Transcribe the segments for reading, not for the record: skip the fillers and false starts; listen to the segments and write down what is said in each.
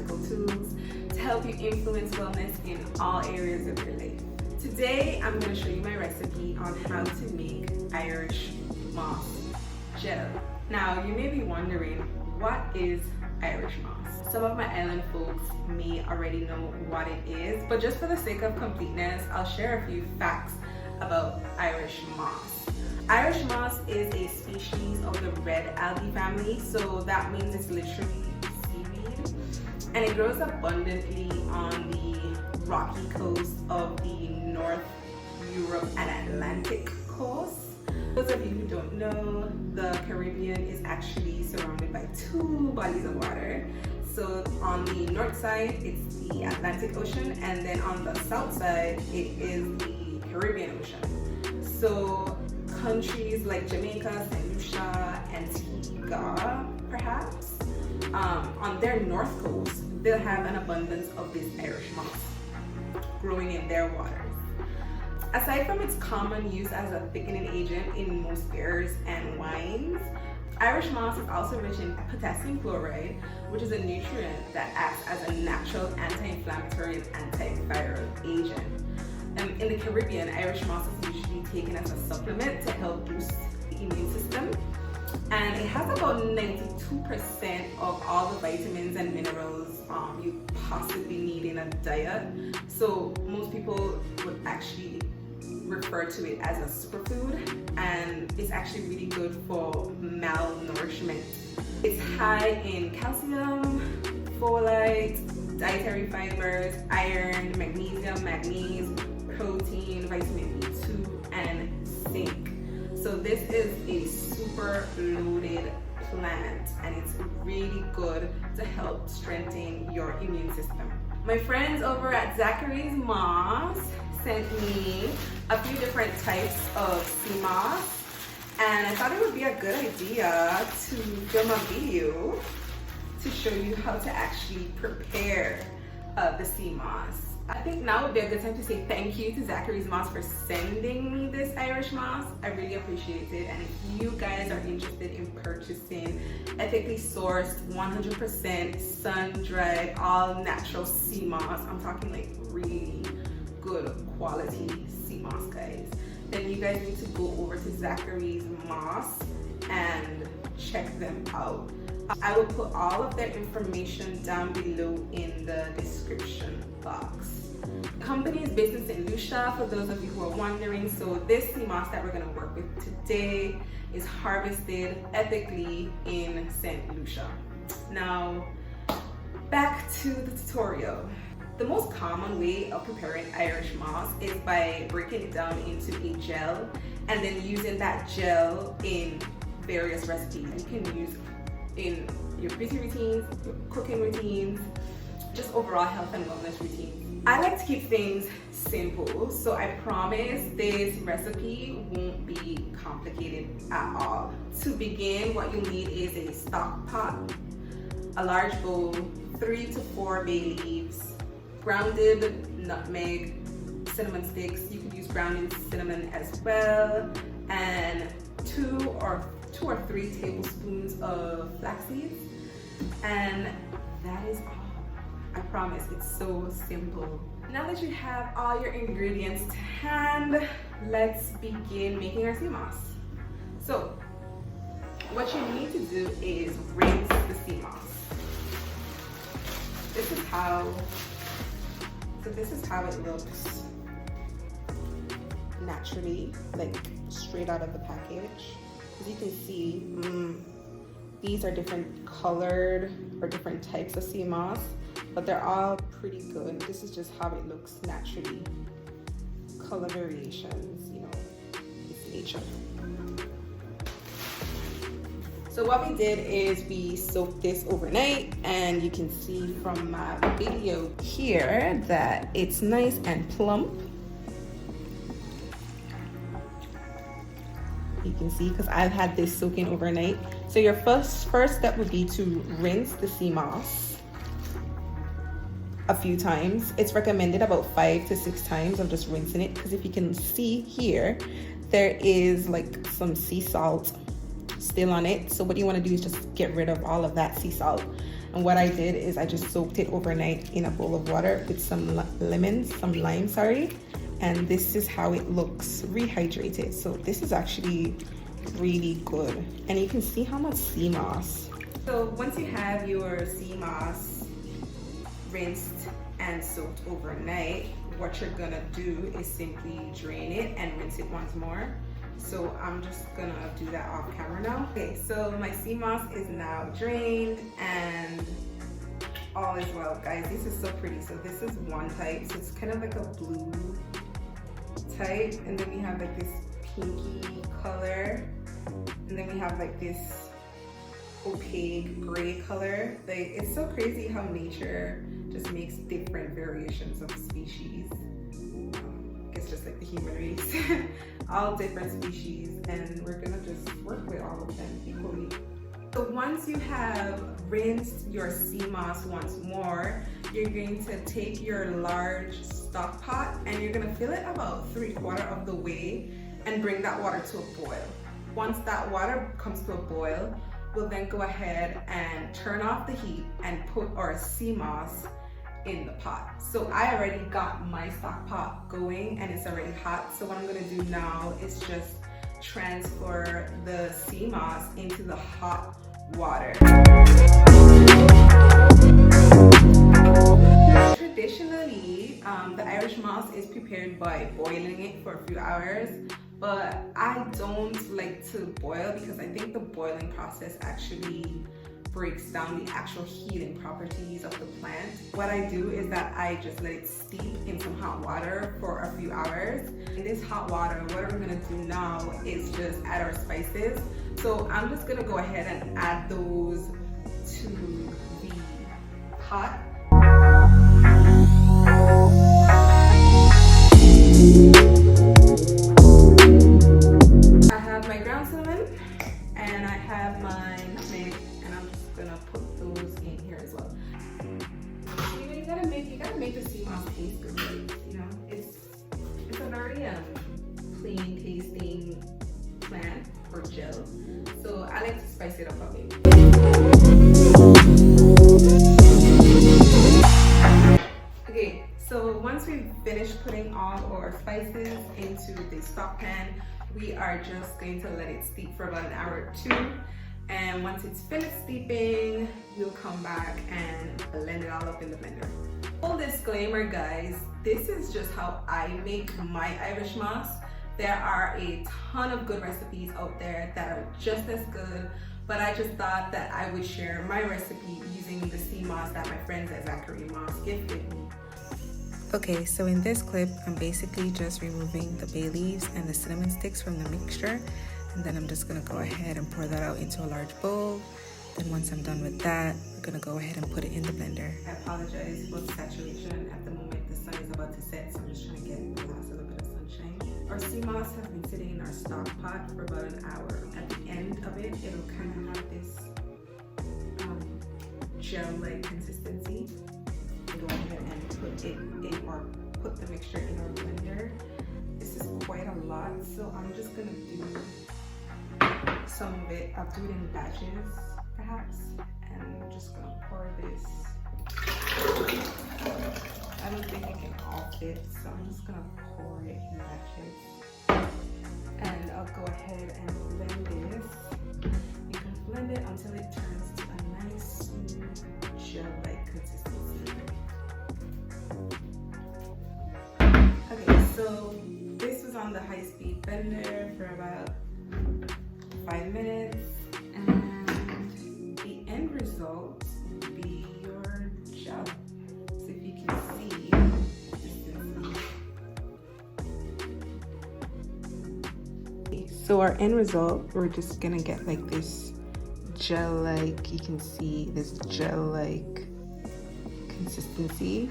practical tools to help you influence wellness in all areas of your life. Today, I'm going to show you my recipe on how to make Irish moss gel. Now, you may be wondering, what is Irish moss? Some of my island folks may already know what it is, but just for the sake of completeness, I'll share a few facts about Irish moss. Irish moss is a species of the red algae family, so that means it's literally seaweed, and it grows abundantly on the rocky coast of the North Europe and Atlantic coast. Those of you who don't know, the Caribbean is actually surrounded by two bodies of water. So on the north side, it's the Atlantic Ocean, and then on the south side, it is the Caribbean Ocean. So countries like Jamaica, St. Lucia, Antigua, perhaps, on their north coast, they'll have an abundance of this Irish moss growing in their waters. Aside from its common use as a thickening agent in most beers and wines, Irish moss is also rich in potassium chloride, which is a nutrient that acts as a natural anti-inflammatory and antiviral agent. In the Caribbean, Irish moss is usually taken as a supplement to help boost the immune system, and it has about 92% of all the vitamins and minerals you possibly need in a diet. So most people would actually refer to it as a superfood, and it's actually really good for malnourishment. It's high in calcium, folate, dietary fibers, iron, magnesium, manganese, protein, vitamin B2, and zinc. So this is a super loaded plant, and it's really good to help strengthen your immune system. My friends over at Zachary's Moss sent me a few different types of sea moss, and I thought it would be a good idea to film a video to show you how to actually prepare the sea moss. I think now would be a good time to say thank you to Zachary's Moss for sending me this Irish moss. I really appreciate it, and if you guys are interested in purchasing ethically sourced, 100% sun-dried, all-natural sea moss, I'm talking like really good quality sea moss, guys, then you guys need to go over to Zachary's Moss and check them out. I will put all of their information down below in the description box. The company is based in St. Lucia, for those of you who are wondering. So this sea moss that we're going to work with today is harvested ethically in St. Lucia. Now, back to the tutorial. The most common way of preparing Irish moss is by breaking it down into a gel and then using that gel in various recipes. You can use in your beauty routines, your cooking routines, just overall health and wellness routines. I like to keep things simple, so I promise this recipe won't be complicated at all. To begin, what you'll need is a stock pot, a large bowl, 3 to 4 bay leaves, grounded nutmeg, cinnamon sticks. You could use grounded cinnamon as well, and 2 or 3 tablespoons of flax seeds, and that is all. I promise, it's so simple. Now that you have all your ingredients to hand, let's begin making our sea moss. So what you need to do is rinse the sea moss. This is how it looks naturally, like straight out of the package. As you can see, these are different colored or different types of sea moss, but they're all pretty good. This is just how it looks naturally. Color variations, you know, it's nature. So what we did is we soaked this overnight, and you can see from my video here that it's nice and plump. You can see, because I've had this soaking overnight. So your first step would be to rinse the sea moss a few times. It's recommended about 5 to 6 times of just rinsing it, because if you can see here, there is like some sea salt still on it. So what you want to do is just get rid of all of that sea salt. And what I did is I just soaked it overnight in a bowl of water with some lime, sorry. And this is how it looks rehydrated. So this is actually really good. And you can see how much sea moss. So once you have your sea moss rinsed and soaked overnight, what you're gonna do is simply drain it and rinse it once more. So I'm just gonna do that off camera now. Okay, so my sea moss is now drained and all is well, guys. This is so pretty. So this is one type, so it's kind of like a blue type, and then we have like this pinky color, and then we have like this opaque gray color. Like, it's so crazy how nature just makes different variations of species. It's just like the human race. All different species, and we're gonna just work with all of them equally. So once you have rinsed your sea moss once more, you're going to take your large stock pot and you're gonna fill it about 3/4 of the way and bring that water to a boil. Once that water comes to a boil, we'll then go ahead and turn off the heat and put our sea moss in the pot. So I already got my stock pot going and it's already hot. So what I'm gonna do now is just transfer the sea moss into the hot water. Traditionally, the Irish moss is prepared by boiling it for a few hours, but I don't like to boil because I think the boiling process actually breaks down the actual healing properties of the plant. What I do is that I just let it steep in some hot water for a few hours. In this hot water, what we're gonna do now is just add our spices. So I'm just gonna go ahead and add those to the pot. I have my ground cinnamon and I have my nutmeg, and I'm just gonna put those in here as well. You gotta make the sea moss taste good, right? You know, it's a very plain tasting plant or gel, so I like to spice it up a bit. Okay, so once we've finished putting all our spices into the stock pan, we are just going to let it steep for about an hour or two. And once it's finished steeping, we'll come back and blend it all up in the blender. Full disclaimer, guys, this is just how I make my Irish moss. There are a ton of good recipes out there that are just as good, but I just thought that I would share my recipe using the sea moss that my friends at Zachary gifted me. Okay, so in this clip, I'm basically just removing the bay leaves and the cinnamon sticks from the mixture, and then I'm just gonna go ahead and pour that out into a large bowl. Then once I'm done with that, we're gonna go ahead and put it in the blender. I apologize for the saturation. At the moment, the sun is about to set, so I'm just trying to get the last little bit of sunshine. Our sea moss has been sitting in our stock pot for about an hour. At the end of it, it'll kind of have this gel-like consistency. Go ahead and put it in, or put the mixture in our blender. This is quite a lot, so I'm just gonna do some of it. I'll do it in batches, perhaps, and I'm just gonna pour this. I don't think it can all fit, so I'm just gonna pour it in batches. And I'll go ahead and blend this. You can blend it until it turns to a nice, smooth, gel-like consistency. Okay, so this was on the high-speed blender for about 5 minutes, and the end result will be your gel. So if you can see, so our end result, we're just gonna get like this gel-like, you can see this gel-like consistency.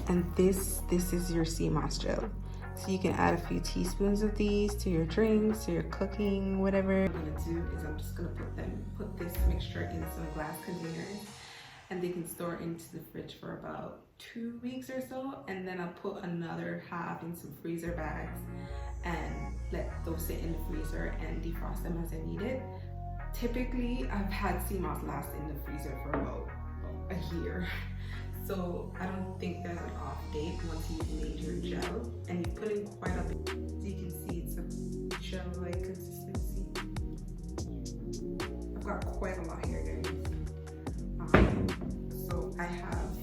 And this is your sea moss gel. So you can add a few teaspoons of these to your drinks, to your cooking, whatever. What I'm gonna do is I'm just gonna put this mixture in some glass containers, and they can store into the fridge for about 2 weeks or so. And then I'll put another half in some freezer bags and let those sit in the freezer and defrost them as I need it. Typically, I've had sea moss last in the freezer for about a year. So I don't think there's an off date once you've made your gel, and you put in quite a bit. So you can see it's a gel-like consistency. I've got quite a lot here, guys. So I have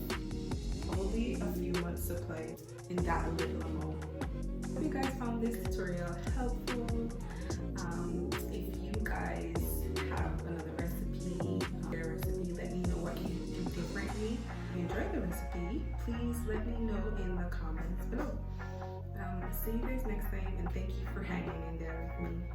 probably a few months supply in that little amount. Hope you guys found this tutorial helpful. If you guys have another recipe, let me know what you do differently. If you enjoyed the recipe, please let me know in the comments below. See you guys next time, and thank you for hanging in there with me.